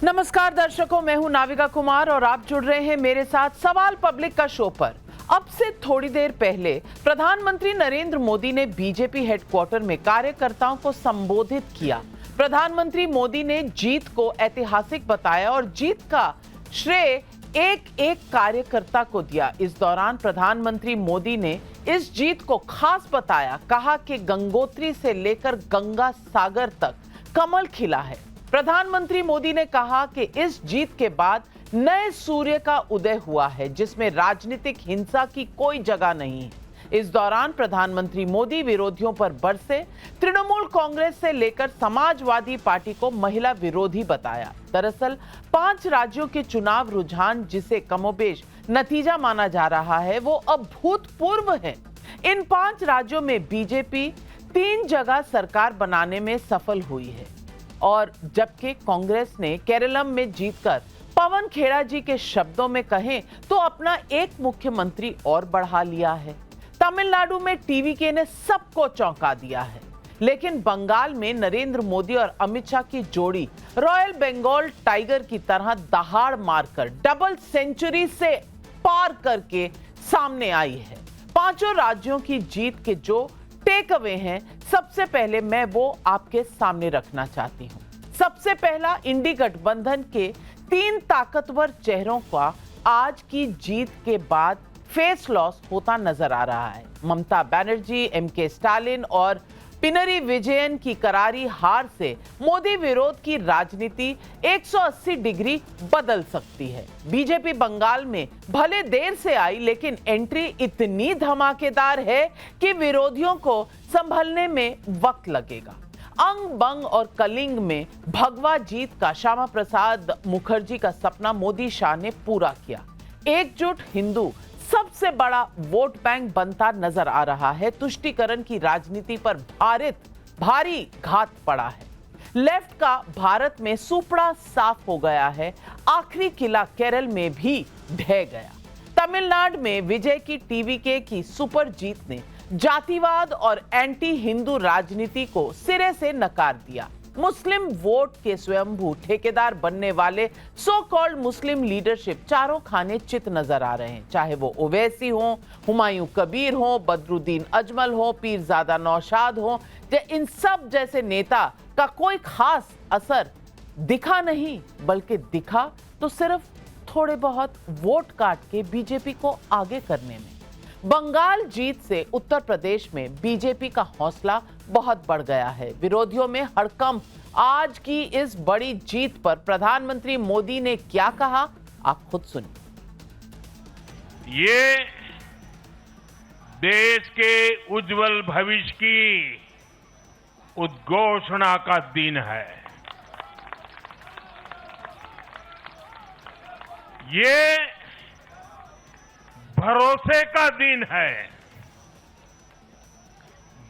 नमस्कार दर्शकों, मैं हूं नाविका कुमार और आप जुड़ रहे हैं मेरे साथ सवाल पब्लिक का शो पर। अब से थोड़ी देर पहले प्रधानमंत्री नरेंद्र मोदी ने बीजेपी हेडक्वार्टर में कार्यकर्ताओं को संबोधित किया। प्रधानमंत्री मोदी ने जीत को ऐतिहासिक बताया और जीत का श्रेय एक एक कार्यकर्ता को दिया। इस दौरान प्रधानमंत्री मोदी ने इस जीत को खास बताया, कहा कि गंगोत्री से लेकर गंगा सागर तक कमल खिला है। प्रधानमंत्री मोदी ने कहा कि इस जीत के बाद नए सूर्य का उदय हुआ है, जिसमें राजनीतिक हिंसा की कोई जगह नहीं है। इस दौरान प्रधानमंत्री मोदी विरोधियों पर बरसे। तृणमूल कांग्रेस से लेकर समाजवादी पार्टी को महिला विरोधी बताया। दरअसल 5 राज्यों के चुनाव रुझान, जिसे कमोबेश नतीजा माना जा रहा है, वो अभूतपूर्व है। इन 5 राज्यों में बीजेपी 3 जगह सरकार बनाने में सफल हुई है और जबकि कांग्रेस ने केरलम में जीतकर पवन खेड़ा जी के शब्दों में कहें तो अपना एक मुख्यमंत्री और बढ़ा लिया है। तमिलनाडु में टीवीके ने सबको चौंका दिया है, लेकिन बंगाल में नरेंद्र मोदी और अमित शाह की जोड़ी रॉयल बंगाल टाइगर की तरह दहाड़ मारकर डबल सेंचुरी से पार करके सामने आई है। 5 राज्यों की जीत के जो टेक अवे हैं, सबसे पहले मैं वो आपके सामने रखना चाहती हूं। सबसे पहला, इंडी गठबंधन के 3 ताकतवर चेहरों का आज की जीत के बाद फेस लॉस होता नजर आ रहा है। ममता बनर्जी, एमके स्टालिन और पिनरी विजयन की करारी हार से मोदी विरोध की राजनीति 180 डिग्री बदल सकती है। बीजेपी बंगाल में भले देर से आई, लेकिन एंट्री इतनी धमाकेदार है कि विरोधियों को संभलने में वक्त लगेगा। अंग बंग और कलिंग में भगवा जीत का श्यामा प्रसाद मुखर्जी का सपना मोदी शाह ने पूरा किया। एकजुट हिंदू सबसे बड़ा वोट बैंक बनता नजर आ रहा है। तुष्टीकरण की राजनीति पर भारी घात पड़ा है। लेफ्ट का भारत में सुपड़ा साफ हो गया है। आखिरी किला केरल में भी ढह गया। तमिलनाडु में विजय की टीवीके की सुपर जीत ने जातिवाद और एंटी हिंदू राजनीति को सिरे से नकार दिया। मुस्लिम वोट के स्वयंभू ठेकेदार बनने वाले सो कॉल्ड मुस्लिम लीडरशिप चारों खाने चित नजर आ रहे हैं। चाहे वो ओवैसी हो, हुमायूं कबीर हो, बदरुद्दीन अजमल हो, पीरजादा नौशाद हो, इन सब जैसे नेता का कोई खास असर दिखा नहीं, बल्कि दिखा तो सिर्फ थोड़े बहुत वोट काट के बीजेपी को आगे करने में। बंगाल जीत से उत्तर प्रदेश में बीजेपी का हौसला बहुत बढ़ गया है। विरोधियों में हड़कंप। आज की इस बड़ी जीत पर प्रधानमंत्री मोदी ने क्या कहा, आप खुद सुनिए। ये देश के उज्जवल भविष्य की उद्घोषणा का दिन है। ये भरोसे का दिन है।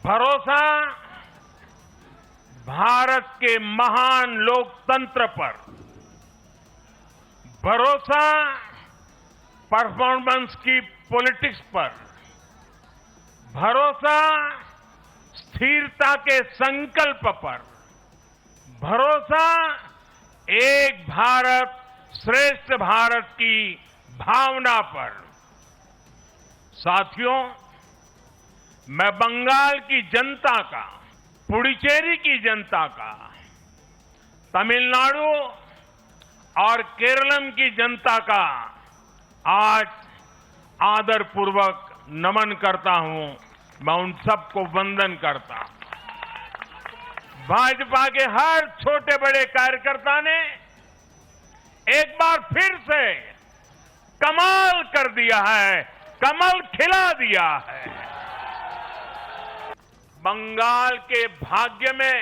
भरोसा भारत के महान लोकतंत्र पर, भरोसा परफॉर्मेंस की पॉलिटिक्स पर, भरोसा स्थिरता के संकल्प पर, भरोसा एक भारत श्रेष्ठ भारत की भावना पर। साथियों, मैं बंगाल की जनता का, पुडुचेरी की जनता का, तमिलनाडु और केरलम की जनता का आज आदरपूर्वक नमन करता हूं। मैं उन सबको वंदन करता हूं। भाजपा के हर छोटे बड़े कार्यकर्ता ने एक बार फिर से कमाल कर दिया है, कमल खिला दिया है। बंगाल के भाग्य में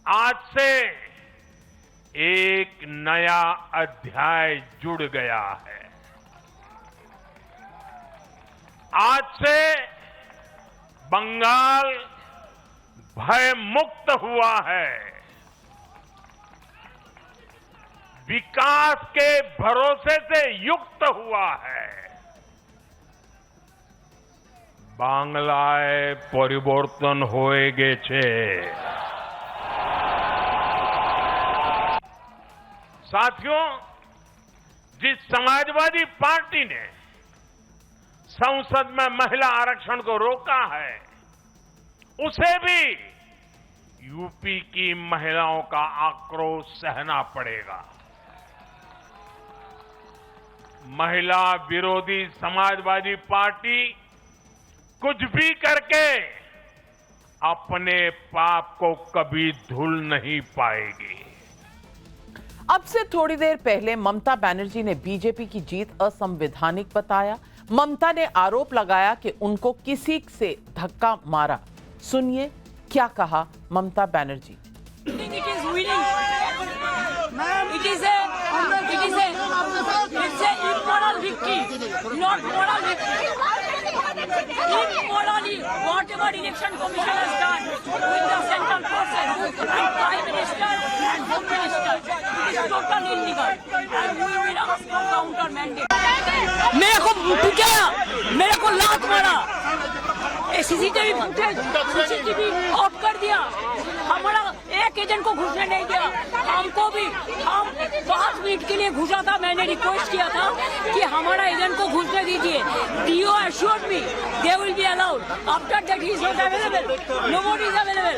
आज से एक नया अध्याय जुड़ गया है। आज से बंगाल भय मुक्त हुआ है। विकास के भरोसे से युक्त हुआ है। বাংলায় পরিবর্তন হয়ে গেছে। साथियों, जिस समाजवादी पार्टी ने संसद में महिला आरक्षण को रोका है, उसे भी यूपी की महिलाओं का आक्रोश सहना पड़ेगा। महिला विरोधी समाजवादी पार्टी कुछ भी करके अपने पाप को कभी धुल नहीं पाएगी। अब से थोड़ी देर पहले ममता बनर्जी ने बीजेपी की जीत असंवैधानिक बताया। ममता ने आरोप लगाया कि उनको किसी से धक्का मारा। सुनिए क्या कहा Mamata Banerjee. Immorally, whatever election commission has done with the central forces and prime minister and home minister, it is totally illegal, and we will ask for counter mandate. मेरे को पिटाया, मेरे को लात मारा, सीसीटीवी फुटेज ऑफ कर दिया, हमारा एक एजेंट को घुसने नहीं दिया, हमको भी हम 5 मिनट के लिए घुसा था। मैंने रिक्वेस्ट किया था कि हमारा एजेंट को घुसने दीजिए। DO assured me they will be allowed. After that he is not available. Nobody is available.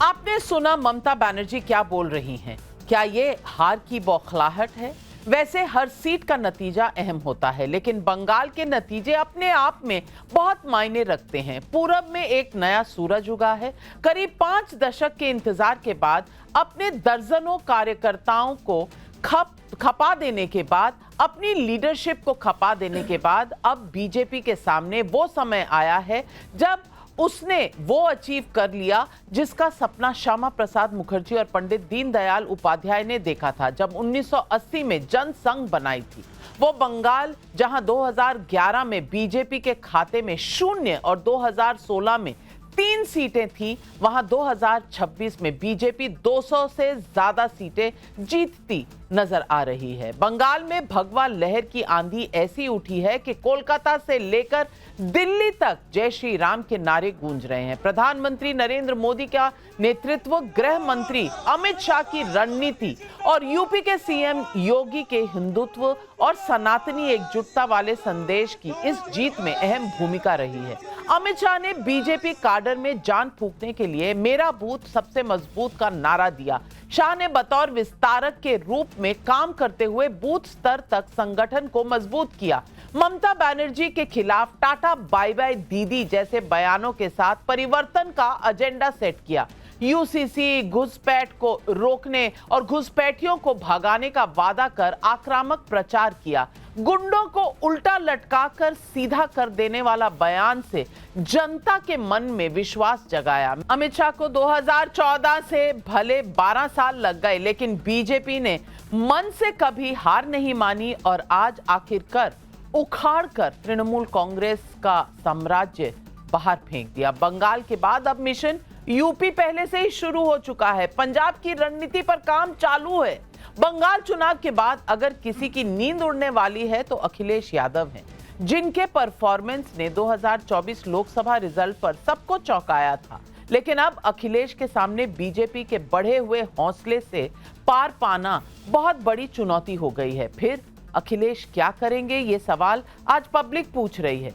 आपने सुना ममता बनर्जी क्या बोल रही हैं। क्या ये हार की बौखलाहट है? वैसे हर सीट का नतीजा अहम होता है, लेकिन बंगाल के नतीजे अपने आप में बहुत मायने रखते हैं। पूरब में एक नया सूरज उगा है। करीब 5 दशक के इंतजार के बाद अपने दर्जनों कार्यकर्ताओं को खपा देने के बाद, अपनी लीडरशिप को खपा देने के बाद अब बीजेपी के सामने वो समय आया है जब उसने वो अचीव कर लिया जिसका सपना श्यामा प्रसाद मुखर्जी और पंडित दीनदयाल उपाध्याय ने देखा था जब 1980 में जनसंघ बनाई थी। वो बंगाल जहां 2011 में बीजेपी के खाते में 0 और 2016 में 3 सीटें थी, वहां 2026 में बीजेपी 200 से ज्यादा सीटें जीतती नजर आ रही है। बंगाल में भगवा लहर की आंधी ऐसी उठी है कि कोलकाता से लेकर दिल्ली तक जय श्री राम के नारे गूंज रहे हैं। प्रधानमंत्री नरेंद्र मोदी का नेतृत्व, गृह मंत्री अमित शाह की रणनीति और यूपी के सीएम योगी के हिंदुत्व और सनातनी एकजुटता वाले संदेश की इस जीत में अहम भूमिका रही है। अमित शाह ने बीजेपी काडर में जान फूंकने के लिए मेरा बूथ सबसे मजबूत का नारा दिया। शाह ने बतौर विस्तारक के रूप में काम करते हुए बूथ स्तर तक संगठन को मजबूत किया। ममता बनर्जी के खिलाफ टाटा बाय बाय दीदी जैसे बयानों के साथ परिवर्तन का एजेंडा सेट किया। यूसीसी घुसपैठ को रोकने और घुसपैठियों को भगाने का वादा कर आक्रामक प्रचार किया। गुंडों को उल्टा लटकाकर सीधा कर देने वाला बयान से जनता के मन में विश्वास जगाया। अमित शाह को 2014 से भले 12 साल लग गए, लेकिन बीजेपी ने मन से कभी हार नहीं मानी और आज आखिरकार उखाड़कर तृणमूल कांग्रेस का साम्राज्य बाहर फेंक दिया। बंगाल के बाद अब मिशन यूपी पहले से ही शुरू हो चुका है। पंजाब की रणनीति पर काम चालू है। बंगाल चुनाव के बाद अगर किसी की नींद उड़ने वाली है तो अखिलेश यादव हैं, जिनके परफॉर्मेंस ने 2024 लोकसभा रिजल्ट पर सबको चौंकाया था। लेकिन अब अखिलेश के सामने बीजेपी के बढ़े हुए हौसले से पार पाना बहुत बड़ी चुनौती हो गई है। फिर अखिलेश क्या करेंगे, ये सवाल आज पब्लिक पूछ रही है।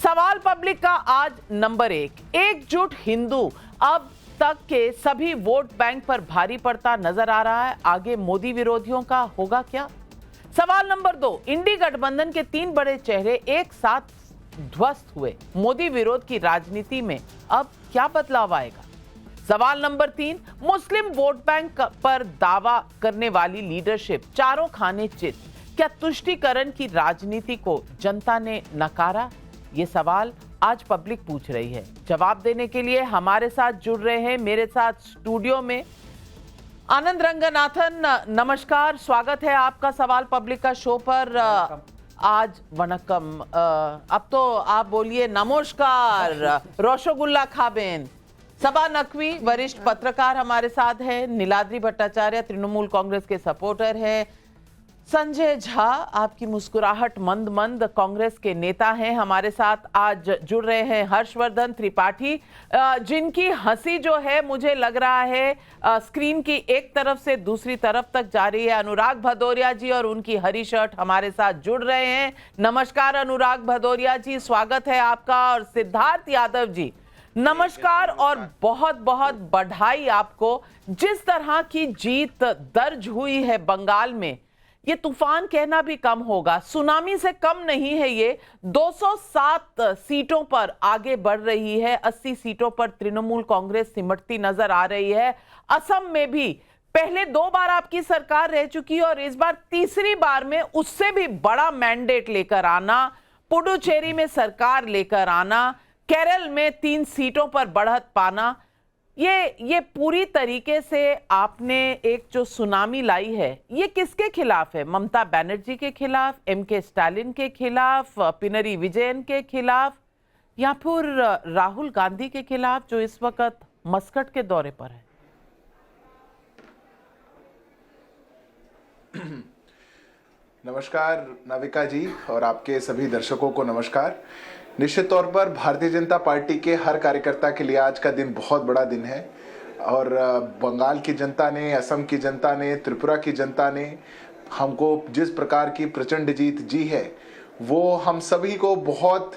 सवाल पब्लिक का आज नंबर 1, एकजुट हिंदू अब तक के सभी वोट बैंक पर भारी पड़ता नजर आ रहा है। आगे मोदी विरोधियों का होगा क्या? सवाल नंबर 2, इंडी गठबंधन के 3 बड़े चेहरे एक साथ ध्वस्त हुए। मोदी विरोध की राजनीति में अब क्या बदलाव आएगा? सवाल नंबर 3, मुस्लिम वोट बैंक पर दावा करने वाली लीडरशिप चारों खाने चित। क्या तुष्टीकरण की राजनीति को जनता ने नकारा? ये सवाल आज पब्लिक पूछ रही है। जवाब देने के लिए हमारे साथ जुड़ रहे हैं मेरे साथ स्टूडियो में आनंद रंगनाथन। नमस्कार, स्वागत है आपका सवाल पब्लिक का शो पर। आज वनकम, अब तो आप बोलिए नमस्कार। रोशोगुल्ला खाबेन। सबा नकवी वरिष्ठ पत्रकार हमारे साथ है। नीलाद्री भट्टाचार्य तृणमूल कांग्रेस के सपोर्टर है। संजय झा, आपकी मुस्कुराहट मंद मंद, कांग्रेस के नेता हैं, हमारे साथ आज जुड़ रहे हैं हर्षवर्धन त्रिपाठी, जिनकी हंसी जो है मुझे लग रहा है स्क्रीन की एक तरफ से दूसरी तरफ तक जा रही है। अनुराग भदौरिया जी और उनकी हरी शर्ट हमारे साथ जुड़ रहे हैं। नमस्कार अनुराग भदौरिया जी, स्वागत है आपका। और सिद्धार्थ यादव जी, नमस्कार और बहुत बहुत बधाई आपको। जिस तरह की जीत दर्ज हुई है बंगाल में, ये तूफान कहना भी कम होगा, सुनामी से कम नहीं है। ये 207 सीटों पर आगे बढ़ रही है। 80 सीटों पर तृणमूल कांग्रेस सिमटती नजर आ रही है। असम में भी पहले 2 बार आपकी सरकार रह चुकी है और इस बार तीसरी बार में उससे भी बड़ा मैंडेट लेकर आना, पुडुचेरी में सरकार लेकर आना, केरल में 3 सीटों पर बढ़त पाना, ये पूरी तरीके से आपने एक जो सुनामी लाई है, ये किसके खिलाफ है? ममता बनर्जी के खिलाफ, एमके स्टालिन के खिलाफ, पिनरी विजयन के खिलाफ, या फिर राहुल गांधी के खिलाफ जो इस वक्त मस्कट के दौरे पर है? नमस्कार नाविका जी और आपके सभी दर्शकों को नमस्कार। निश्चित तौर पर भारतीय जनता पार्टी के हर कार्यकर्ता के लिए आज का दिन बहुत बड़ा दिन है और बंगाल की जनता ने, असम की जनता ने, त्रिपुरा की जनता ने हमको जिस प्रकार की प्रचंड जीत जी है, वो हम सभी को बहुत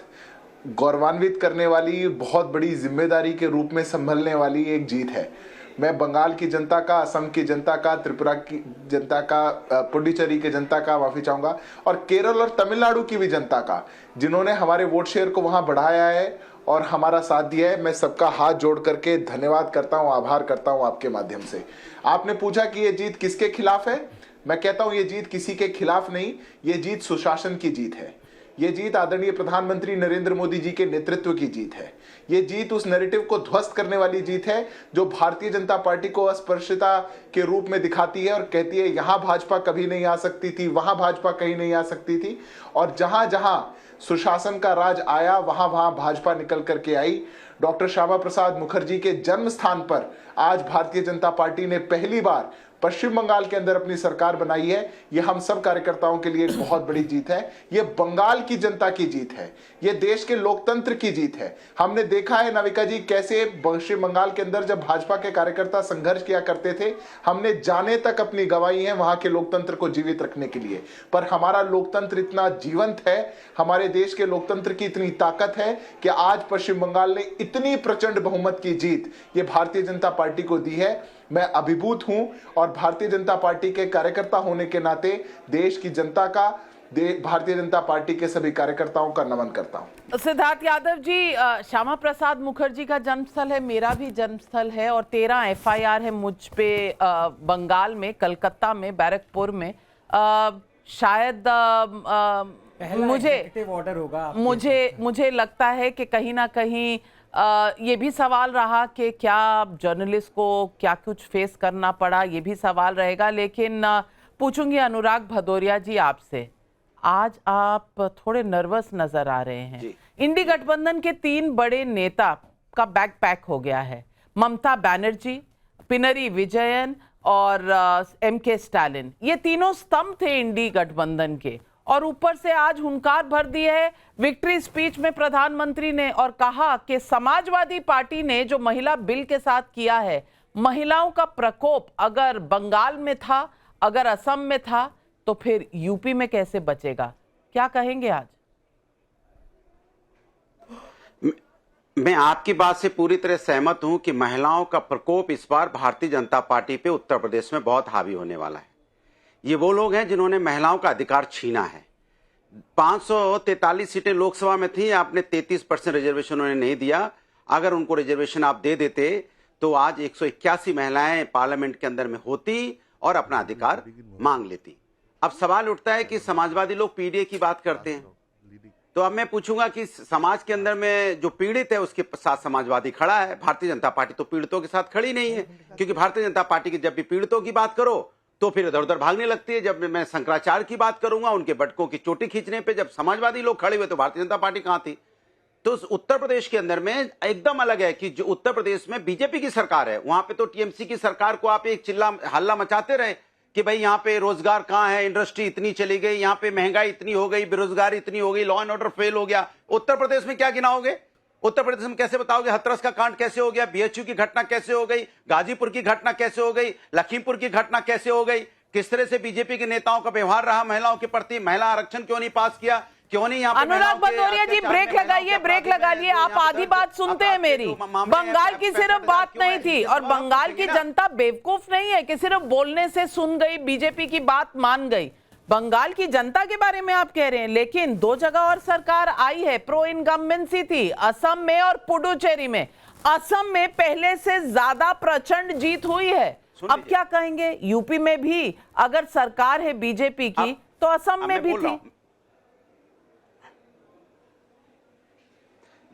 गौरवान्वित करने वाली, बहुत बड़ी जिम्मेदारी के रूप में संभलने वाली एक जीत है। मैं बंगाल की जनता का, असम की जनता का, त्रिपुरा की जनता का, पुडुचेरी की जनता का माफी चाहूंगा और केरल और तमिलनाडु की भी जनता का, जिन्होंने हमारे वोट शेयर को वहां बढ़ाया है और हमारा साथ दिया है। मैं सबका हाथ जोड़ करके धन्यवाद करता हूं, आभार करता हूं आपके माध्यम से। आपने पूछा कि ये जीत किसके खिलाफ है? मैं कहता हूं ये जीत किसी के खिलाफ नहीं, ये जीत सुशासन की जीत है। ये जीत आदरणीय प्रधानमंत्री नरेंद्र मोदी जी के नेतृत्व की जीत है। ये जीत उस नैरेटिव को ध्वस्त करने वाली जीत है जो भारतीय जनता पार्टी को अस्पृश्यता के रूप में दिखाती है और कहती है यहां भाजपा कभी नहीं आ सकती थी, वहां भाजपा कहीं नहीं आ सकती थी, और जहां जहां सुशासन का राज आया वहां वहां भाजपा निकल करके आई। डॉक्टर श्यामा प्रसाद मुखर्जी के जन्म स्थान पर आज भारतीय जनता पार्टी ने पहली बार पश्चिम बंगाल के अंदर अपनी सरकार बनाई है। यह हम सब कार्यकर्ताओं के लिए एक बहुत बड़ी जीत है। यह बंगाल की जनता की जीत है, यह देश के लोकतंत्र की जीत है। हमने देखा है नाविका जी कैसे पश्चिम बंगाल के अंदर जब भाजपा के कार्यकर्ता संघर्ष किया करते थे, हमने जाने तक अपनी गवाही है वहां के लोकतंत्र को जीवित रखने के लिए। पर हमारा लोकतंत्र इतना जीवंत है, हमारे देश के लोकतंत्र की इतनी ताकत है कि आज पश्चिम बंगाल ने इतनी प्रचंड बहुमत की जीत ये भारतीय जनता पार्टी को दी है। मैं अभिभूत हूं और भारतीय जनता पार्टी के कार्यकर्ता होने के नाते देश की जनता का, भारतीय जनता पार्टी के सभी कार्यकर्ताओं का नमन करता हूं। सिद्धार्थ यादव जी, श्यामा प्रसाद मुखर्जी का जन्मस्थल है, मेरा भी जन्मस्थल है और 13 एफआईआर है मुझ पे बंगाल में, कलकत्ता में, बैरकपुर में। शायद मुझे लगता है कि कहीं ना कहीं ये भी सवाल रहा कि क्या जर्नलिस्ट को क्या कुछ फेस करना पड़ा, ये भी सवाल रहेगा। लेकिन पूछूंगी अनुराग भदौरिया जी आपसे, आज आप थोड़े नर्वस नजर आ रहे हैं। इंडी गठबंधन के 3 बड़े नेता का बैग पैक हो गया है, ममता बनर्जी, पिनरी विजयन और एमके स्टालिन। ये तीनों स्तंभ थे इंडी गठबंधन के, और ऊपर से आज हुंकार भर दी है विक्ट्री स्पीच में प्रधानमंत्री ने और कहा कि समाजवादी पार्टी ने जो महिला बिल के साथ किया है, महिलाओं का प्रकोप अगर बंगाल में था, अगर असम में था, तो फिर यूपी में कैसे बचेगा? क्या कहेंगे आज? मैं आपकी बात से पूरी तरह सहमत हूं कि महिलाओं का प्रकोप इस बार भारतीय जनता पार्टी पे उत्तर प्रदेश में बहुत हावी होने वाला है। ये वो लोग हैं जिन्होंने महिलाओं का अधिकार छीना है। 543 सीटें लोकसभा में थी, आपने 33% रिजर्वेशन उन्हें नहीं दिया। अगर उनको रिजर्वेशन आप दे देते तो आज 181 महिलाएं पार्लियामेंट के अंदर में होती और अपना अधिकार मांग लेती। अब सवाल उठता है कि समाजवादी लोग पीडीए की बात करते हैं, तो अब मैं पूछूंगा कि समाज के अंदर में जो पीड़ित है उसके साथ समाजवादी खड़ा है, भारतीय जनता पार्टी तो पीड़ितों के साथ खड़ी नहीं है। क्योंकि भारतीय जनता पार्टी की जब भी पीड़ितों की बात करो तो फिर इधर उधर भागने लगती है। जब मैं शंकराचार्य की बात करूंगा, उनके बटकों की चोटी खींचने पे जब समाजवादी लोग खड़े हुए तो भारतीय जनता पार्टी कहां थी? तो उत्तर प्रदेश के अंदर में एकदम अलग है कि जो उत्तर प्रदेश में बीजेपी की सरकार है, वहां पे तो टीएमसी की सरकार को आप एक चिल्ला हल्ला मचाते रहे कि भाई यहाँ पे रोजगार कहाँ है, इंडस्ट्री इतनी चली गई, यहाँ पे महंगाई इतनी हो गई, बेरोजगारी इतनी हो गई, लॉ एंड ऑर्डर फेल हो गया। उत्तर प्रदेश में क्या गिनाओगे? उत्तर प्रदेश में कैसे बताओगे हाथरस का कांड कैसे हो गया, बीएचयू की घटना कैसे हो गई, गाजीपुर की घटना कैसे हो गई, लखीमपुर की घटना कैसे हो गई, किस तरह से बीजेपी के नेताओं का व्यवहार रहा महिलाओं के प्रति, महिला आरक्षण क्यों नहीं पास किया, क्यों नहीं यहाँ पे अनुराग भदौरिया जी ब्रेक लगाइए, ब्रेक लगाइए। आप आधी बात सुनते हैं मेरी। बंगाल की सिर्फ बात नहीं थी, और बंगाल की जनता बेवकूफ नहीं है कि सिर्फ बोलने से सुन गई, बीजेपी की बात मान गई। बंगाल की जनता के बारे में आप कह रहे हैं, लेकिन 2 जगह और सरकार आई है, प्रो इनकम्बेंसी थी, असम में और पुडुचेरी में। असम में पहले से ज्यादा प्रचंड जीत हुई है। अब क्या कहेंगे, यूपी में भी अगर सरकार है बीजेपी की तो असम में भी थी।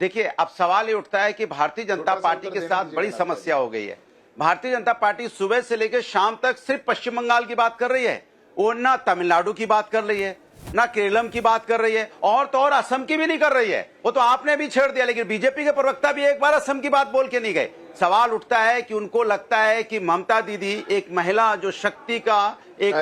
देखिए, अब सवाल ये उठता है कि भारतीय जनता पार्टी के साथ बड़ी समस्या हो गई है। भारतीय जनता पार्टी सुबह से लेकर शाम तक सिर्फ पश्चिम बंगाल की बात कर रही है, वो ना तमिलनाडु की बात कर रही है, ना केरलम की बात कर रही है, और तो और असम की भी नहीं कर रही है। वो तो आपने भी छेड़ दिया, लेकिन बीजेपी के प्रवक्ता भी एक बार असम की बात बोल के नहीं गए। सवाल उठता है कि उनको लगता है कि ममता दीदी एक महिला जो शक्ति का एक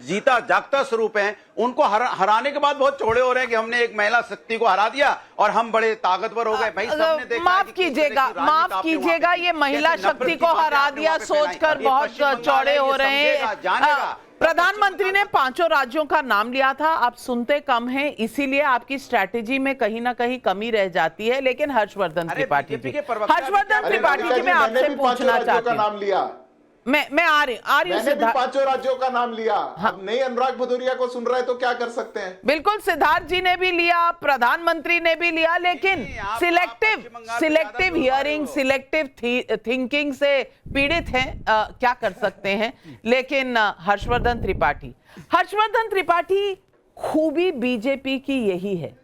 जीता जागता स्वरूप है, उनको हराने के बाद बहुत चौड़े हो रहे हैं कि हमने एक महिला शक्ति को हरा दिया और हम बड़े ताकतवर हो गए। भाई सबने देखा, माफ कीजिएगा, ये महिला शक्ति को हरा दिया सोचकर बहुत चौड़े हो रहे हैं। प्रधानमंत्री ने 5 राज्यों का नाम लिया था। आप सुनते कम हैं, इसीलिए आपकी स्ट्रैटेजी में कहीं ना कहीं कमी रह जाती है। लेकिन हर्षवर्धन त्रिपाठी जी, हर्षवर्धन त्रिपाठी जी, मैं आपसे पूछना चाहती हूँ, मैं आ रही मैंने भी 5 राज्यों का नाम लिया। अब नई अनुराग भदौरिया को सुन रहे हैं तो क्या कर सकते हैं? बिल्कुल, सिद्धार्थ जी ने भी लिया, प्रधानमंत्री ने भी लिया, लेकिन सिलेक्टिव हियरिंग, सिलेक्टिव थिंकिंग से पीड़ित हैं, क्या कर सकते हैं। लेकिन हर्षवर्धन त्रिपाठी, खूबी बीजेपी की यही है।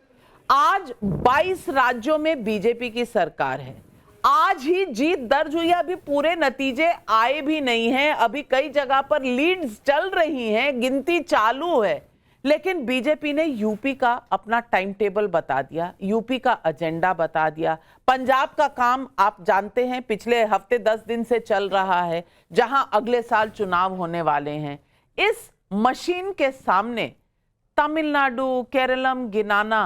आज 22 राज्यों में बीजेपी की सरकार है। आज ही जीत दर्ज हुई, अभी पूरे नतीजे आए भी नहीं हैं, अभी कई जगह पर लीड्स चल रही हैं, गिनती चालू है। लेकिन बीजेपी ने यूपी का अपना टाइम टेबल बता दिया, यूपी का एजेंडा बता दिया। पंजाब का काम आप जानते हैं पिछले हफ्ते 10 दिन से चल रहा है, जहां अगले साल चुनाव होने वाले हैं। इस मशीन के सामने तमिलनाडु, केरलम गिनाना,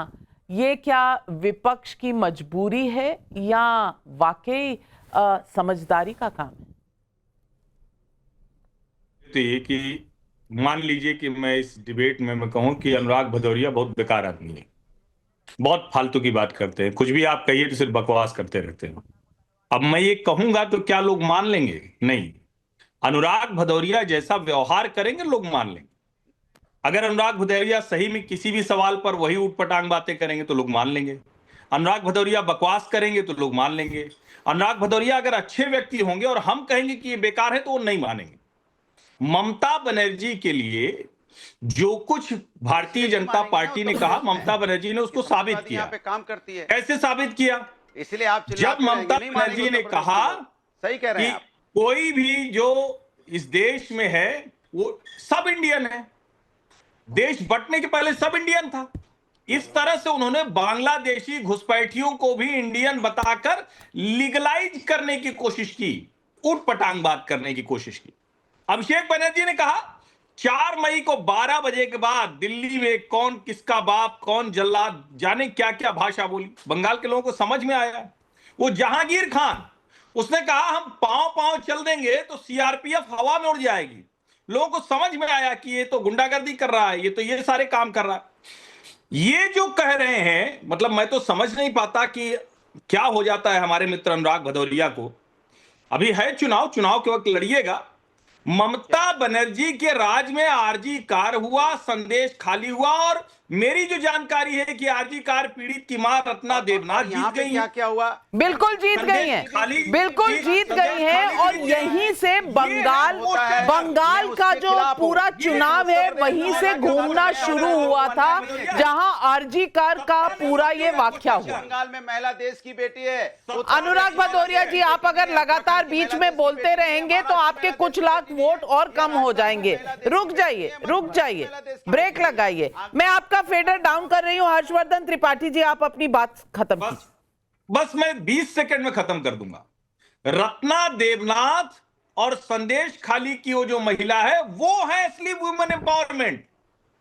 ये क्या विपक्ष की मजबूरी है या वाकई समझदारी का काम है? तो ये कि मान लीजिए कि मैं इस डिबेट में मैं कहूं कि अनुराग भदौरिया बहुत बेकार आदमी है, बहुत फालतू की बात करते हैं, कुछ भी आप कहिए तो सिर्फ बकवास करते रहते हैं। अब मैं ये कहूंगा तो क्या लोग मान लेंगे? नहीं। अनुराग भदौरिया जैसा व्यवहार करेंगे लोग मान लेंगे। अगर अनुराग भदौरिया सही में किसी भी सवाल पर वही उठपटांग बातें करेंगे तो लोग मान लेंगे। अनुराग भदौरिया बकवास करेंगे तो लोग मान लेंगे। अनुराग भदौरिया अगर अच्छे व्यक्ति होंगे और हम कहेंगे कि ये बेकार है तो वो नहीं मानेंगे। ममता बनर्जी के लिए जो कुछ भारतीय जनता पार्टी ने कहा, ममता बनर्जी ने उसको साबित किया। काम करती है, कैसे साबित किया? इसलिए आप जब ममता बनर्जी ने कहा सही कह रहे हैं कि कोई भी जो इस देश में है वो सब इंडियन है, देश बंटने के पहले सब इंडियन था। इस तरह से उन्होंने बांग्लादेशी घुसपैठियों को भी इंडियन बताकर लीगलाइज करने की कोशिश की, उठपटांग बात करने की कोशिश की। अभिषेक बनर्जी ने कहा 4 मई को 12 बजे के बाद दिल्ली में कौन किसका बाप, कौन जल्लाद, जाने क्या क्या भाषा बोली। बंगाल के लोगों को समझ में आया। वो जहांगीर खान, उसने कहा हम पांव पांव चल देंगे तो सीआरपीएफ हवा में उड़ जाएगी। लोगों को समझ में आया कि ये तो गुंडागर्दी कर रहा है, ये सारे काम कर रहा है। ये जो कह रहे हैं, मतलब मैं तो समझ नहीं पाता कि क्या हो जाता है हमारे मित्र अनुराग भदौरिया को। अभी है चुनाव के वक्त लड़िएगा। ममता बनर्जी के राज में आरजी कार हुआ, संदेश खाली हुआ, और मेरी जो जानकारी है कि आरजी कार पीड़ित की मां रत्ना देवनाथ जीत गई। क्या हुआ? बिल्कुल जीत गई हैं, बिल्कुल जीत गई हैं। और यहीं से बंगाल का जो पूरा चुनाव है वहीं से घूमना शुरू हुआ था, जहां आरजी कार का पूरा ये वाकया हुआ। बंगाल में महिला देश की बेटी है। अनुराग भदौरिया जी, आप अगर लगातार बीच में बोलते रहेंगे तो आपके कुछ लाख वोट और कम हो जाएंगे। रुक जाइए, ब्रेक लगाइए। मैं आपका फेडर डाउन कर रही हूं। हर्षवर्धन त्रिपाठी जी, आप अपनी बात खत्म कीजिए। बस मैं 20 सेकंड में खत्म कर दूंगा। रत्ना देवनाथ और संदेश खाली की वो जो महिला है वो है असली वुमेन एम्पावरमेंट,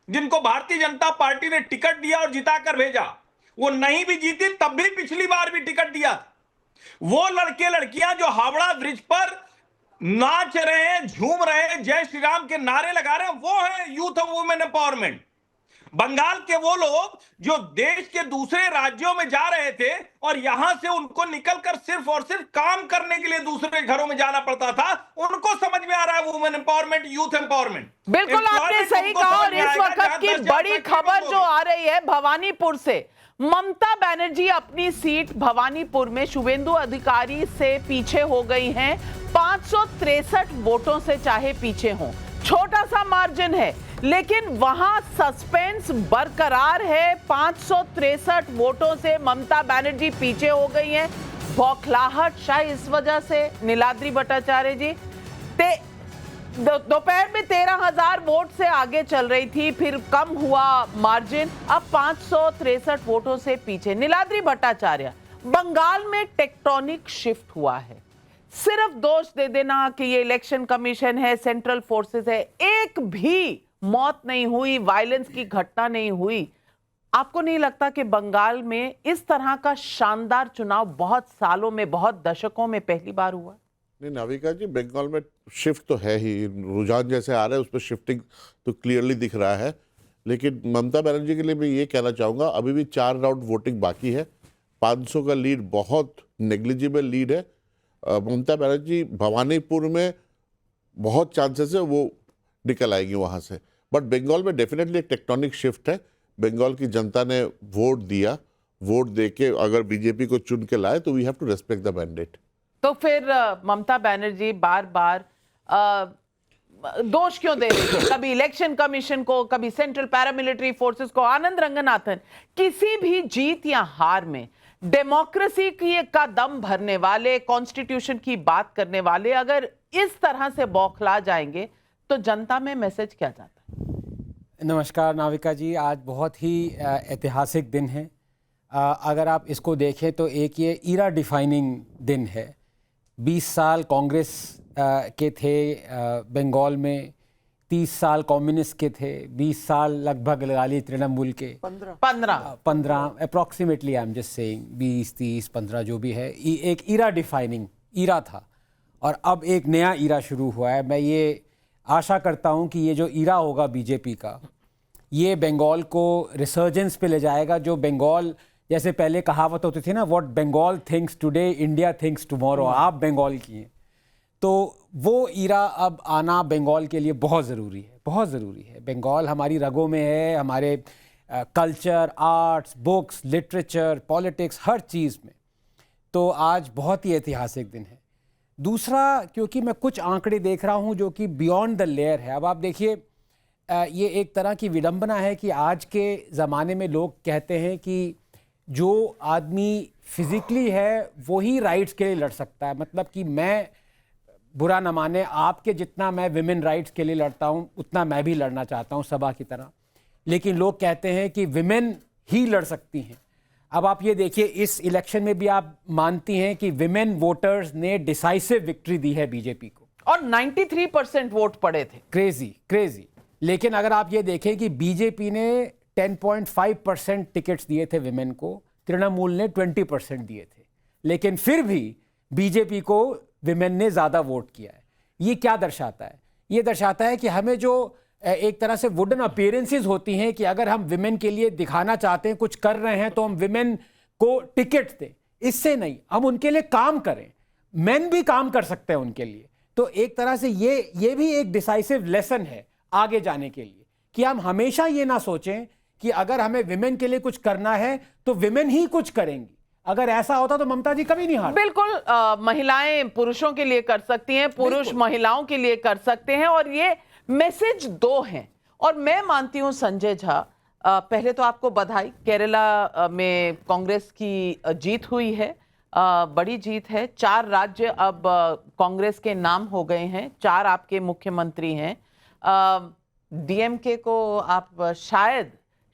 जिनको भारतीय जनता पार्टी ने टिकट दिया और जिताकर भेजा। वो नहीं भी जीती तब भी पिछली बार भी टिकट दिया। वो लड़के लड़कियां जो हावड़ा ब्रिज पर नाच रहे हैं, झूम रहे हैं, जय श्री राम के नारे लगा रहे हैं, वो है youth of women empowerment. Bengal के वो लोग जो देश के दूसरे राज्यों में जा रहे थे और यहां से उनको निकलकर सिर्फ और सिर्फ काम करने के लिए दूसरे घरों में जाना पड़ता था, उनको समझ में आ रहा है वुमेन एम्पावरमेंट, यूथ एम्पावरमेंट। बिल्कुल आपने सही कहा। और इस वक्त की बड़ी खबर जो आ रही है भवानीपुर से, ममता बनर्जी अपनी सीट भवानीपुर में शुभेंदु अधिकारी से पीछे हो गई हैं। 563 वोटों से चाहे पीछे हों, छोटा सा मार्जिन है, लेकिन वहां सस्पेंस बरकरार है। 563 वोटों से ममता बनर्जी पीछे हो गई हैं। बौखलाहट शायद इस वजह से, नीलाद्री भट्टाचार्य जी, दोपहर में 13,000 वोट से आगे चल रही थी, फिर कम हुआ मार्जिन, अब 563 वोटों से पीछे। नीलाद्री भट्टाचार्य, बंगाल में टेक्टोनिक शिफ्ट हुआ है। सिर्फ दोष दे देना कि ये इलेक्शन कमीशन है, सेंट्रल फोर्सेस है, एक भी मौत नहीं हुई, वायलेंस की घटना नहीं हुई। आपको नहीं लगता कि बंगाल में इस तरह का शानदार चुनाव बहुत सालों में, बहुत दशकों में पहली बार हुआ? नहीं नाविका जी, बंगाल में शिफ्ट तो है ही, रुझान जैसे आ रहा है उस पर शिफ्टिंग तो क्लियरली दिख रहा है। लेकिन ममता बनर्जी के लिए मैं ये कहना चाहूँगा, अभी भी 4 राउंड वोटिंग बाकी है। 500 का लीड बहुत नेग्लिजिबल लीड है। ममता बनर्जी भवानीपुर में बहुत चांसेस है वो निकल आएंगी वहाँ से। बट बंगाल में डेफिनेटली एक टेक्टोनिक शिफ्ट है। बंगाल की जनता ने वोट दिया, वोट देके अगर बीजेपी को चुन के लाए तो we have to respect the mandate. तो फिर ममता बनर्जी बार बार दोष क्यों दे रही है? कभी इलेक्शन कमीशन को, कभी सेंट्रल पैरामिलिट्री फोर्सेस को। आनंद रंगनाथन, किसी भी जीत या हार में डेमोक्रेसी की का दम भरने वाले, कॉन्स्टिट्यूशन की बात करने वाले अगर इस तरह से बौखला जाएंगे तो जनता में मैसेज क्या जाता है? नमस्कार नाविका जी, आज बहुत ही ऐतिहासिक दिन है। अगर आप इसको देखें तो एक ये ईरा डिफाइनिंग दिन है। 20 साल कांग्रेस के थे बंगाल में, 30 साल कम्युनिस्ट के थे, 20 साल लगभग लगा ली तृणमूल के, 15 approximately, I am just saying, 20, 30, 15 जो भी है, एक ईरा डिफाइनिंग ईरा था। और अब एक नया ईरा शुरू हुआ है। मैं ये आशा करता हूँ कि ये जो ईरा होगा बीजेपी का, ये बंगाल को रिसर्जेंस पे ले जाएगा। जो बंगाल, जैसे पहले कहावत होती थी ना, what Bengal thinks today India thinks tomorrow, आप बंगाल की हैं। तो वो ईरा अब आना बंगाल के लिए बहुत ज़रूरी है, बहुत ज़रूरी है। बंगाल हमारी रगों में है, हमारे culture, arts, books, literature, politics, हर चीज़ में। तो आज बहुत ही ऐतिहासिक दिन है। दूसरा, क्योंकि मैं कुछ आंकड़े देख रहा हूँ जो कि बियॉन्ड द लेयर है। अब आप देखिए, ये एक तरह की विडंबना है कि आज के ज़माने में लोग कहते हैं कि जो आदमी फिज़िकली है वही राइट्स के लिए लड़ सकता है। मतलब कि मैं, बुरा न माने, आपके जितना मैं विमेन राइट्स के लिए लड़ता हूँ उतना मैं भी लड़ना चाहता हूँ सभा की तरह। लेकिन लोग कहते हैं कि विमेन ही लड़ सकती हैं। अब आप ये देखिए, इस इलेक्शन में भी आप मानती हैं कि विमेन वोटर्स ने डिसाइसिव विक्ट्री दी है बीजेपी को, और 93% वोट पड़े थे। क्रेजी। लेकिन अगर आप ये देखें कि बीजेपी ने 10.5% टिकट्स दिए थे विमेन को, तृणमूल ने 20% दिए थे, लेकिन फिर भी बीजेपी को विमेन ने ज़्यादा वोट किया है। ये क्या दर्शाता है? ये दर्शाता है कि हमें जो एक तरह से वुडन अपीयरेंसेस होती हैं कि अगर हम विमेन के लिए दिखाना चाहते हैं, कुछ कर रहे हैं, तो हम विमेन को टिकट दें। इससे नहीं, हम उनके लिए काम करें। मेन भी काम कर सकते हैं उनके लिए। तो एक तरह से ये भी एक डिसाइसिव लेसन है आगे जाने के लिए, कि हम हमेशा ये ना सोचें कि अगर हमें विमेन के लिए कुछ करना है तो विमेन ही कुछ करेंगी। अगर ऐसा होता तो ममता जी कभी नहीं हारती। बिल्कुल, महिलाएं पुरुषों के लिए कर सकती हैं, पुरुष महिलाओं के लिए कर सकते हैं, और ये मैसेज दो हैं। और मैं मानती हूं संजय झा, पहले तो आपको बधाई, केरला में कांग्रेस की जीत हुई है, बड़ी जीत है। 4 राज्य अब कांग्रेस के नाम हो गए हैं, 4 आपके मुख्यमंत्री हैं। डीएमके को आप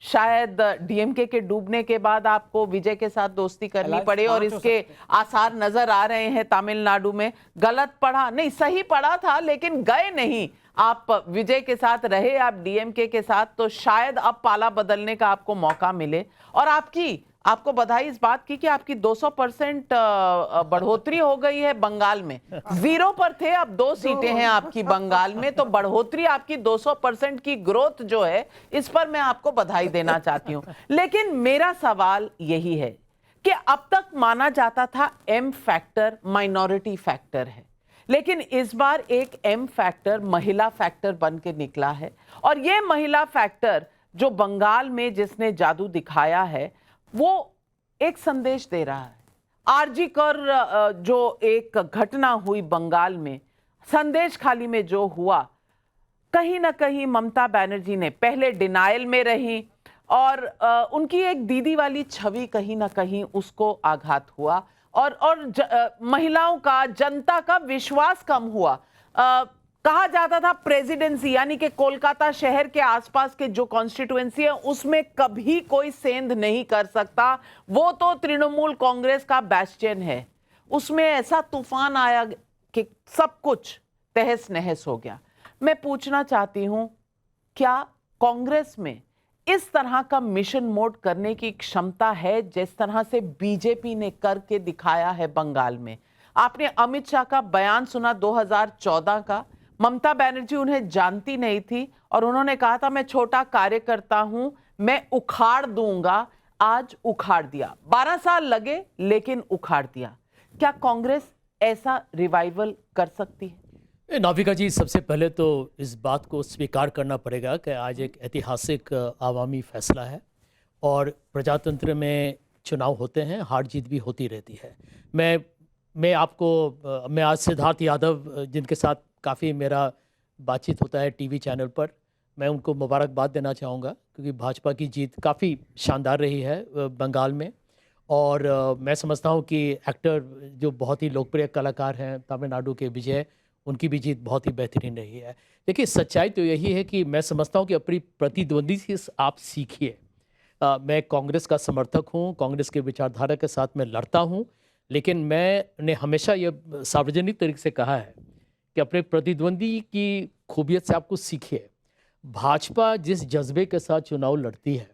शायद डीएमके के डूबने के बाद आपको विजय के साथ दोस्ती करनी Alliance पड़े, और पांच हो इसके सकते हैं। आसार नजर आ रहे हैं तमिलनाडु में। गलत पढ़ा नहीं, सही पढ़ा था, लेकिन गए नहीं। आप विजय के साथ रहे, आप डीएमके के साथ, तो शायद अब पाला बदलने का आपको मौका मिले। और आपको बधाई इस बात की कि आपकी 200% बढ़ोतरी हो गई है बंगाल में। 0 पर थे, अब 2 सीटें हैं आपकी बंगाल में, तो बढ़ोतरी आपकी 200% की ग्रोथ जो है, इस पर मैं आपको बधाई देना चाहती हूं। लेकिन मेरा सवाल यही है कि अब तक माना जाता था एम फैक्टर माइनॉरिटी फैक्टर है, लेकिन इस बार एक एम फैक्टर महिला फैक्टर बन के निकला है। और ये महिला फैक्टर जो बंगाल में जिसने जादू दिखाया है, वो एक संदेश दे रहा है। आरजी कर जो एक घटना हुई बंगाल में, संदेश खाली में जो हुआ, कहीं ना कहीं ममता बनर्जी ने पहले डिनायल में रही, और उनकी एक दीदी वाली छवि कहीं ना कहीं उसको आघात हुआ, और महिलाओं का, जनता का विश्वास कम हुआ। कहा जाता था प्रेसिडेंसी यानी कि कोलकाता शहर के आसपास के जो कॉन्स्टिट्यूएंसी है उसमें कभी कोई सेंध नहीं कर सकता, वो तो तृणमूल कांग्रेस का बैस्टियन है। उसमें ऐसा तूफान आया कि सब कुछ तहस नहस हो गया। मैं पूछना चाहती हूं, क्या कांग्रेस में इस तरह का मिशन मोड करने की क्षमता है जिस तरह से बीजेपी ने करके दिखाया है बंगाल में? आपने अमित शाह का बयान सुना 2014 का। ममता बनर्जी उन्हें जानती नहीं थी और उन्होंने कहा था मैं छोटा कार्यकर्ता हूं, मैं उखाड़ दूंगा। आज उखाड़ दिया, 12 साल लगे लेकिन उखाड़ दिया। क्या कांग्रेस ऐसा रिवाइवल कर सकती है? नाविका जी, सबसे पहले तो इस बात को स्वीकार करना पड़ेगा कि आज एक ऐतिहासिक आवामी फैसला है, और प्रजातंत्र में चुनाव होते हैं, हार जीत भी होती रहती है। मैं आज सिद्धार्थ यादव, जिनके साथ काफ़ी मेरा बातचीत होता है टीवी चैनल पर, मैं उनको मुबारकबाद देना चाहूँगा, क्योंकि भाजपा की जीत काफ़ी शानदार रही है बंगाल में। और मैं समझता हूँ कि एक्टर जो बहुत ही लोकप्रिय कलाकार हैं तमिलनाडु के विजय, उनकी भी जीत बहुत ही बेहतरीन रही है। देखिए, सच्चाई तो यही है कि मैं समझता हूँ कि अपनी प्रतिद्वंदी से आप सीखिए। मैं कांग्रेस का समर्थक हूँ, कांग्रेस के विचारधारा के साथ मैं लड़ता हूँ, लेकिन मैंने हमेशा ये सार्वजनिक तरीके से कहा है कि अपने प्रतिद्वंदी की खूबियत से आपको सीखिए। भाजपा जिस जज्बे के साथ चुनाव लड़ती है,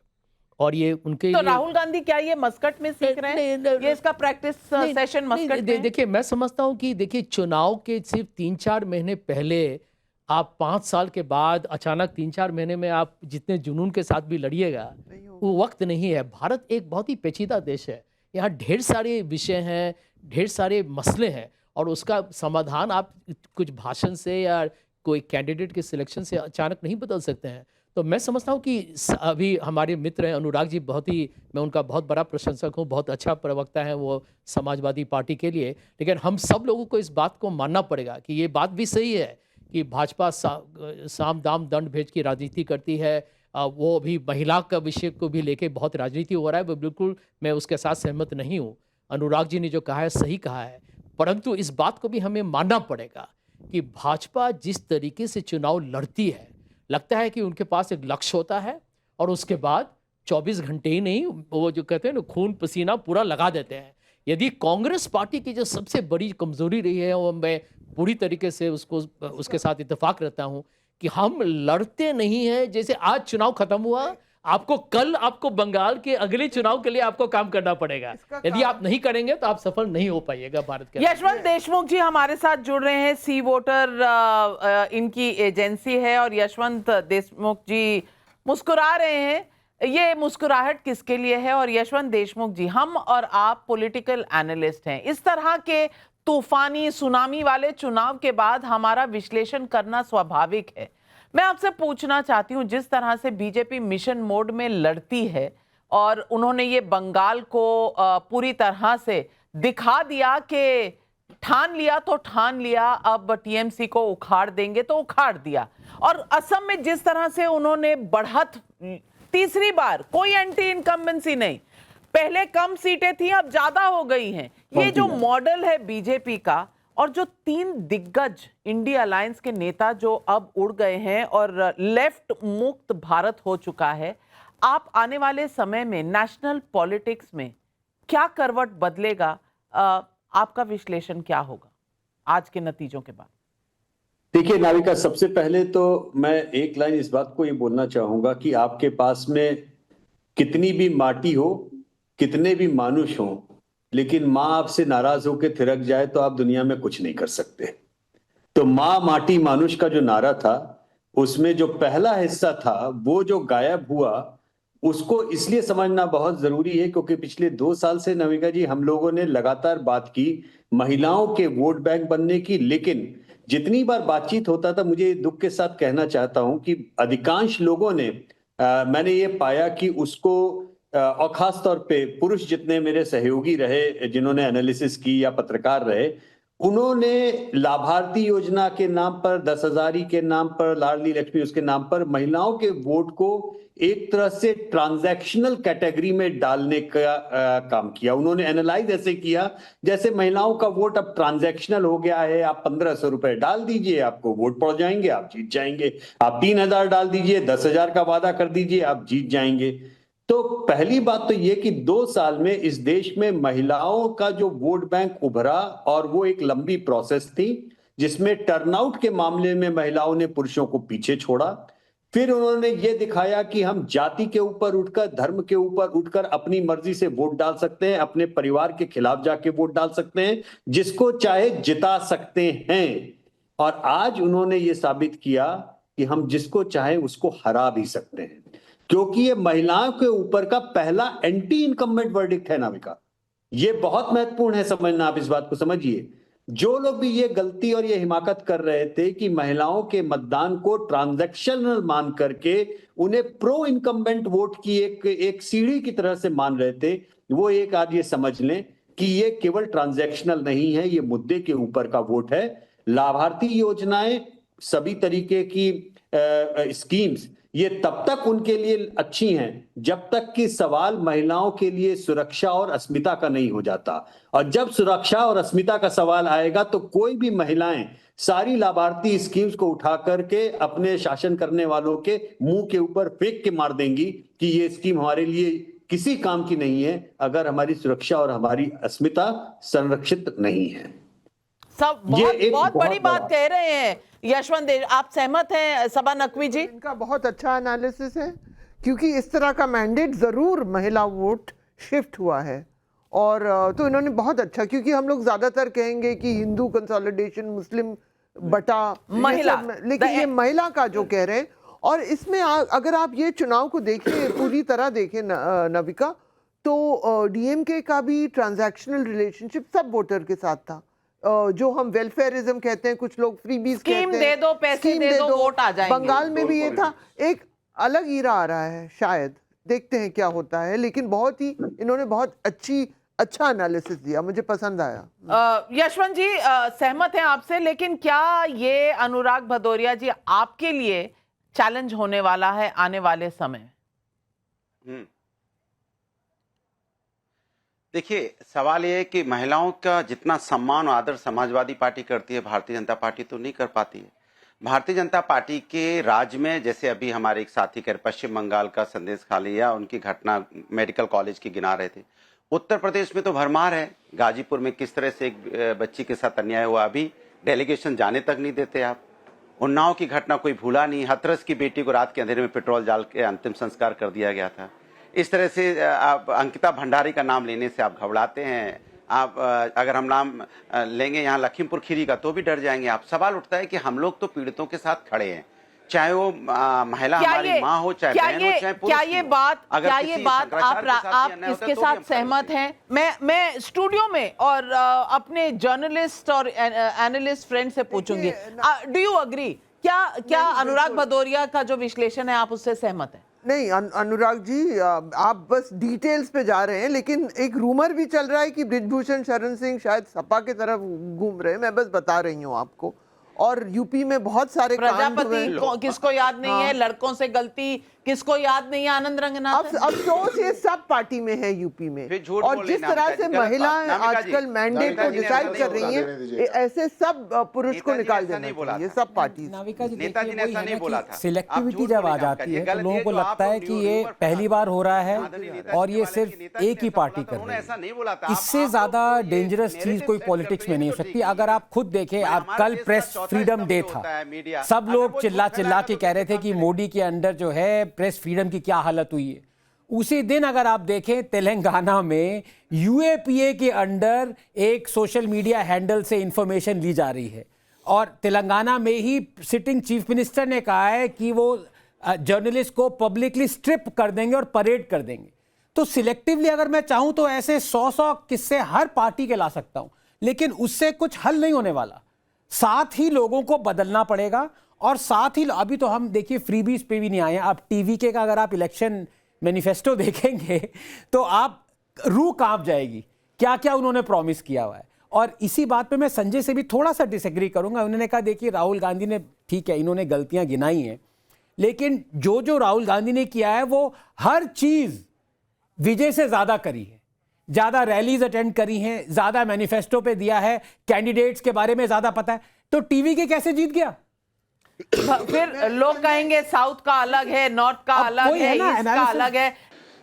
और ये उनके तो राहुल गांधी क्या ये मस्कट में सीख रहे हैं? ये इसका प्रैक्टिस सेशन मस्कट में? देखिए, मैं समझता हूँ कि देखिए, चुनाव के सिर्फ 3-4 महीने पहले आप 5 साल के बाद अचानक 3-4 महीने में आप जितने जुनून के साथ भी लड़िएगा, वो वक्त नहीं है। भारत एक बहुत ही पेचीदा देश है, यहाँ ढेर सारे विषय हैं, ढेर सारे मसले हैं, और उसका समाधान आप कुछ भाषण से या कोई कैंडिडेट के सिलेक्शन से अचानक नहीं बदल सकते हैं। तो मैं समझता हूँ कि अभी हमारे मित्र हैं अनुराग जी, मैं उनका बहुत बड़ा प्रशंसक हूँ, बहुत अच्छा प्रवक्ता है वो समाजवादी पार्टी के लिए। लेकिन हम सब लोगों को इस बात को मानना पड़ेगा कि ये बात भी सही है कि भाजपा साम दाम दंड भेज की राजनीति करती है। वो भी महिला का विषय को भी लेके बहुत राजनीति हो रहा है, वो बिल्कुल मैं उसके साथ सहमत नहीं हूँ। अनुराग जी ने जो कहा है सही कहा है, परंतु इस बात को भी हमें मानना पड़ेगा कि भाजपा जिस तरीके से चुनाव लड़ती है, लगता है कि उनके पास एक लक्ष्य होता है और उसके बाद 24 घंटे ही नहीं, वो जो कहते हैं ना, खून पसीना पूरा लगा देते हैं। यदि कांग्रेस पार्टी की जो सबसे बड़ी कमजोरी रही है, वो मैं पूरी तरीके से उसके साथ इत्तेफाक रहता हूं कि हम लड़ते नहीं हैं। जैसे आज चुनाव खत्म हुआ, आपको बंगाल के अगले चुनाव के लिए आपको काम करना पड़ेगा। यदि आप नहीं करेंगे तो आप सफल नहीं हो पाइएगा भारत के। यशवंत देशमुख जी हमारे साथ जुड़ रहे हैं, सी वोटर इनकी एजेंसी है, और यशवंत देशमुख जी मुस्कुरा रहे हैं। ये मुस्कुराहट किसके लिए है? और यशवंत देशमुख जी, हम और आप पॉलिटिकल एनालिस्ट हैं, इस तरह के तूफानी सुनामी वाले चुनाव के बाद हमारा विश्लेषण करना स्वाभाविक है। मैं आपसे पूछना चाहती हूं, जिस तरह से बीजेपी मिशन मोड में लड़ती है और उन्होंने ये बंगाल को पूरी तरह से दिखा दिया कि ठान लिया तो ठान लिया, अब टीएमसी को उखाड़ देंगे तो उखाड़ दिया, और असम में जिस तरह से उन्होंने बढ़त, तीसरी बार कोई एंटी इनकम्बेंसी नहीं, पहले कम सीटें थी अब ज्यादा हो गई हैं। ये जो मॉडल है बीजेपी का, और जो 3 दिग्गज इंडिया अलायंस के नेता जो अब उड़ गए हैं और लेफ्ट मुक्त भारत हो चुका है, आप आने वाले समय में नेशनल पॉलिटिक्स में क्या करवट बदलेगा, आपका विश्लेषण क्या होगा आज के नतीजों के बाद? देखिए नाविका, सबसे पहले तो मैं एक लाइन इस बात को ये बोलना चाहूंगा कि आपके पास में कितनी भी माटी हो, कितने भी मानुष हो, लेकिन माँ आपसे नाराज होकर थिरक जाए तो आप दुनिया में कुछ नहीं कर सकते। तो माँ माटी मानुष का जो नारा था, उसमें जो पहला हिस्सा था वो जो गायब हुआ, उसको इसलिए समझना बहुत जरूरी है क्योंकि पिछले 2 साल से नविका जी हम लोगों ने लगातार बात की महिलाओं के वोट बैंक बनने की, लेकिन जितनी बार बातचीत होता था, मुझे दुख के साथ कहना चाहता हूं कि अधिकांश लोगों ने मैंने ये पाया कि उसको और खास तौर पे पुरुष जितने मेरे सहयोगी रहे जिन्होंने एनालिसिस की या पत्रकार रहे, उन्होंने लाभार्थी योजना के नाम पर, 10,000 के नाम पर, लाडली लक्ष्मी उसके नाम पर महिलाओं के वोट को एक तरह से ट्रांजैक्शनल कैटेगरी में डालने का काम किया। उन्होंने एनालाइज ऐसे किया जैसे महिलाओं का वोट अब ट्रांजैक्शनल हो गया है, आप 1,500 रुपए डाल दीजिए, आपको वोट पड़ जाएंगे, आप जीत जाएंगे। आप 3,000 डाल दीजिए, 10,000 का वादा कर दीजिए, आप जीत जाएंगे। तो पहली बात तो ये कि 2 साल में इस देश में महिलाओं का जो वोट बैंक उभरा, और वो एक लंबी प्रोसेस थी जिसमें टर्नआउट के मामले में महिलाओं ने पुरुषों को पीछे छोड़ा। फिर उन्होंने ये दिखाया कि हम जाति के ऊपर उठकर, धर्म के ऊपर उठकर अपनी मर्जी से वोट डाल सकते हैं, अपने परिवार के खिलाफ जाके वोट डाल सकते हैं, जिसको चाहे जिता सकते हैं। और आज उन्होंने ये साबित किया कि हम जिसको चाहे उसको हरा भी सकते हैं, क्योंकि ये महिलाओं के ऊपर का पहला एंटी इनकम्बेंट वर्डिक्ट है नाविका। ये बहुत महत्वपूर्ण है समझना, आप इस बात को समझिए। जो लोग भी ये गलती और ये हिमाकत कर रहे थे कि महिलाओं के मतदान को ट्रांजैक्शनल मान करके उन्हें प्रो इनकम्बेंट वोट की एक सीढ़ी की तरह से मान रहे थे, वो एक आज ये समझ लें कि ये केवल ट्रांजैक्शनल नहीं है, ये मुद्दे के ऊपर का वोट है। लाभार्थी योजनाएं, सभी तरीके की स्कीम्स, ये तब तक उनके लिए अच्छी हैं जब तक कि सवाल महिलाओं के लिए सुरक्षा और अस्मिता का नहीं हो जाता। और जब सुरक्षा और अस्मिता का सवाल आएगा तो कोई भी महिलाएं सारी लाभार्थी स्कीम्स को उठा करके अपने शासन करने वालों के मुंह के ऊपर फेंक के मार देंगी कि ये स्कीम हमारे लिए किसी काम की नहीं है अगर हमारी सुरक्षा और हमारी अस्मिता संरक्षित नहीं है। सब बहुत बड़ी बात कह रहे हैं यशवंत, आप सहमत हैं सबा नकवी जी? इनका बहुत अच्छा एनालिसिस है, क्योंकि इस तरह का मैंडेट जरूर महिला वोट शिफ्ट हुआ है। और तो इन्होंने बहुत अच्छा, क्योंकि हम लोग ज्यादातर कहेंगे कि हिंदू कंसोलिडेशन, मुस्लिम बटा महिला, लेकिन ये महिला का जो कह रहे हैं। और इसमें अगर आप ये चुनाव को देखें, पूरी तरह देखें नविका, तो डीएमके का भी ट्रांजैक्शनल रिलेशनशिप सब वोटर के साथ था। जो हम वेलफेयरिज्म कहते हैं, कुछ लोग फ्रीबीज कहते हैं, दे दो, पैसे दे दो, वोट आ जाएंगे। बंगाल में भी ये था। एक अलग ईरा आ रहा है, शायद देखते हैं क्या होता है, लेकिन बहुत ही इन्होंने बहुत अच्छा एनालिसिस दिया, मुझे पसंद आया। यशवंत जी सहमत हैं आपसे, लेकिन क्या ये अनुराग भदौरिया जी आपके लिए चैलेंज होने वाला है आने वाले समय? देखिए, सवाल यह है कि महिलाओं का जितना सम्मान और आदर समाजवादी पार्टी करती है, भारतीय जनता पार्टी तो नहीं कर पाती है। भारतीय जनता पार्टी के राज में, जैसे अभी हमारे एक साथी कह पश्चिम बंगाल का संदेश खा लिया, उनकी घटना मेडिकल कॉलेज की गिना रहे थे। उत्तर प्रदेश में तो भरमार है। गाजीपुर में किस तरह से एक बच्ची के साथ अन्याय हुआ, अभी डेलीगेशन जाने तक नहीं देते आप। उन्नाव की घटना कोई भूला नहीं, हाथरस की बेटी को रात के अंधेरे में पेट्रोल डाल के अंतिम संस्कार कर दिया गया था। इस तरह से आप अंकिता भंडारी का नाम लेने से आप घबराते हैं। आप अगर हम नाम लेंगे यहाँ लखीमपुर खीरी का तो भी डर जाएंगे आप। सवाल उठता है कि हम लोग तो पीड़ितों के साथ खड़े हैं, चाहे वो महिला हमारी माँ हो, चाहे बहन हो, चाहे पुरुष। क्या ये बात आप इसके साथ सहमत हैं? मैं स्टूडियो में और अपने जर्नलिस्ट और एनालिस्ट फ्रेंड से पूछूंगी, डू यू अग्री? क्या अनुराग भदौरिया का जो विश्लेषण है आप उससे सहमत हैं? नहीं अनुराग जी, आप बस डिटेल्स पे जा रहे हैं, लेकिन एक रूमर भी चल रहा है कि बृजभूषण शरण सिंह शायद सपा की तरफ घूम रहे हैं। मैं बस बता रही हूँ आपको। और यूपी में बहुत सारे प्रजापति किसको याद नहीं है, लड़कों से गलती किसको याद नहीं है आनंद रंगनाथन? अफसोस ये सब पार्टी में है यूपी में। फिर झूठ और बोल जिस रही तरह नामिका से जी, गलत बात। महिलाएं नामिका जी, आजकल मैंडेट को नामिका जी ने डिसाइड ऐसा कर नहीं रही बोला। हैं, ऐसे सब पुरुष को नेताजी ने निकाल ऐसा देना नहीं बोला चाहिए, था। सब पार्टी। नाविका जी नेताजी देखिए ने वही ऐसा है नहीं ना बोला कि था। सिलेक्टिविटी आप जब झूठ आ बोले जाती नामिका है जी, तो लोगों को जो आप लगता है लोग कि न्यूज़ ये ऊपर पहली बार हो रहा है आदरणीय नेताजी और के ये बारे में सिर्फ नेताजी एक ने ही ऐसा पार्टी बोला था, कर उन्होंने रही ऐसा है। नहीं बोला था। इससे आप ज्यादा लोग ये डेंजरस चीज narrative कोई set पॉलिटिक्स करते में हो, नहीं ये हो तो सकती। ठीक ही अगर है। आप खुद देखें, भाई, आप हमारे कल देश का प्रेस चौथा फ्रीडम स्तंभ डे जो था, होता है मीडिया, सब अगर लोग वो चिल्ला झूठ चिल्ला फैलाएगा के तो कह रहे कैसे थे कि काम मोदी के अंडर जो है प्रेस फ्रीडम की क्या हालत हुई है। उसी दिन अगर आप देखें तेलंगाना में यूएपीए के अंडर एक सोशल मीडिया हैंडल से इंफॉर्मेशन ली जा रही है और तेलंगाना में ही सिटिंग चीफ मिनिस्टर ने कहा है कि वो जर्नलिस्ट को पब्लिकली स्ट्रिप कर देंगे और परेड कर देंगे। तो सिलेक्टिवली अगर मैं चाहूं तो ऐसे 100 किस्से हर पार्टी के ला सकता हूं, लेकिन उससे कुछ हल नहीं होने वाला। साथ ही लोगों को बदलना पड़ेगा और साथ ही अभी तो हम देखिए फ्रीबीज पे भी नहीं आए हैं। अब टीवीके का अगर आप इलेक्शन मैनिफेस्टो देखेंगे तो आप रूह कांप जाएगी, क्या क्या उन्होंने प्रॉमिस किया हुआ है। और इसी बात पे मैं संजय से भी थोड़ा सा डिसएग्री करूंगा। उन्होंने कहा देखिए राहुल गांधी ने, ठीक है इन्होंने गलतियां गिनाई हैं, लेकिन जो जो राहुल गांधी ने किया है वो हर चीज विजय से ज्यादा करी है। ज्यादा रैलीज अटेंड करी हैं, ज्यादा मैनिफेस्टो पे दिया है, कैंडिडेट्स के बारे में ज्यादा पता है। तो टीवी के कैसे जीत गया? फिर लोग कहेंगे साउथ का अलग है, नॉर्थ का अलग है, ईस्ट का अलग है।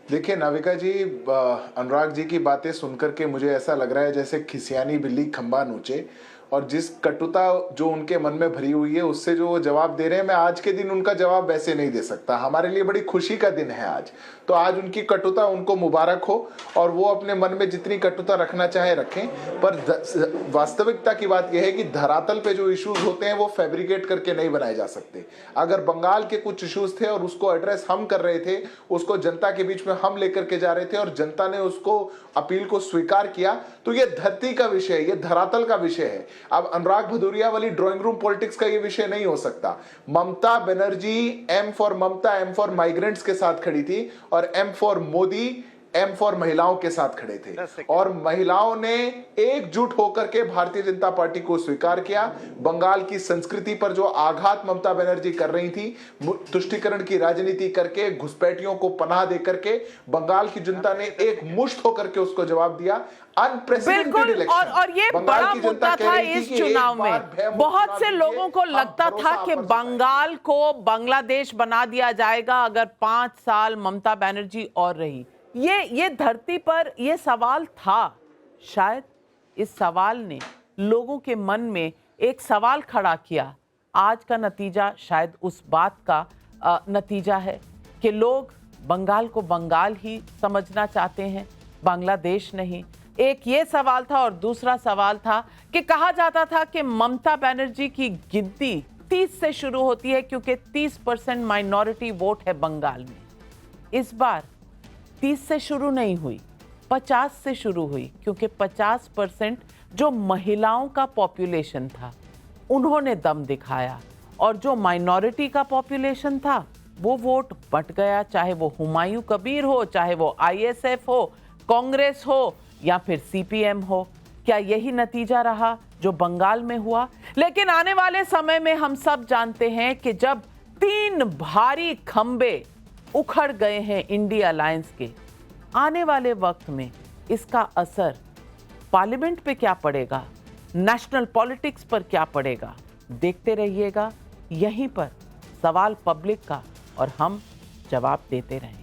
देखिए नाविका जी, अनुराग जी की बातें सुनकर के मुझे ऐसा लग रहा है जैसे खिसियानी बिल्ली खंबा नोचे, और जिस कटुता जो उनके मन में भरी हुई है उससे जो वो जवाब दे रहे हैं, मैं आज के दिन उनका जवाब वैसे नहीं दे सकता। हमारे लिए बड़ी खुशी का दिन है आज, तो आज उनकी कटुता उनको मुबारक हो और वो अपने मन में जितनी कटुता रखना चाहे रखें। पर वास्तविकता की बात यह है कि धरातल पे जो इश्यूज होते हैं वो फैब्रिकेट करके नहीं बनाए जा सकते। अगर बंगाल के कुछ इश्यूज थे और उसको एड्रेस हम कर रहे थे, उसको जनता के बीच में हम लेकर के जा रहे थे और जनता ने उसको अपील को स्वीकार किया, तो ये धरती का विषय है, ये धरातल का विषय है। अब अनुराग भदौरिया वाली ड्राइंग रूम पॉलिटिक्स का ये विषय नहीं हो सकता। Mamata Banerjee M for Mamata, M for migrants के साथ खड़ी थी और M for Modi, M for महिलाओं के साथ खड़े थे, और महिलाओं ने एकजुट होकर के भारतीय जनता पार्टी को स्वीकार किया। बंगाल की संस्कृति पर जो आघात ममता बनर्जी कर रही थी, तुष्टीकरण की राजनीति करके, घुसपैठियों को पनाह दे करके, बंगाल की जनता ने एक मुश्त होकर के उसको जवाब दिया। बिल्कुल, और ये बड़ा मुद्दा था इस चुनाव में। बहुत से लोगों को लगता था कि बंगाल को बांग्लादेश बना दिया जाएगा अगर 5 साल ममता बनर्जी और रही। ये धरती पर ये सवाल था। शायद इस सवाल ने लोगों के मन में एक सवाल खड़ा किया। आज का नतीजा शायद उस बात का नतीजा है कि लोग बंगाल को बंगाल ही समझना चाहते हैं, बांग्लादेश नहीं। एक ये सवाल था, और दूसरा सवाल था कि कहा जाता था कि ममता बनर्जी की गिनती 30 से शुरू होती है क्योंकि 30% माइनॉरिटी वोट है बंगाल में। इस बार 30 से शुरू नहीं हुई, 50 से शुरू हुई, क्योंकि 50% जो महिलाओं का पॉपुलेशन था उन्होंने दम दिखाया, और जो माइनॉरिटी का पॉपुलेशन था वो वोट बट गया। चाहे वो हुमायूं कबीर हो, चाहे वो आईएसएफ हो, कांग्रेस हो या फिर सीपीएम हो। क्या यही नतीजा रहा जो बंगाल में हुआ? लेकिन आने वाले समय में हम सब जानते हैं कि जब 3 भारी खंबे उखड़ गए हैं इंडिया अलायंस के, आने वाले वक्त में इसका असर पार्लियामेंट पे क्या पड़ेगा, नेशनल पॉलिटिक्स पर क्या पड़ेगा, देखते रहिएगा यहीं पर सवाल पब्लिक का, और हम जवाब देते रहेंगे।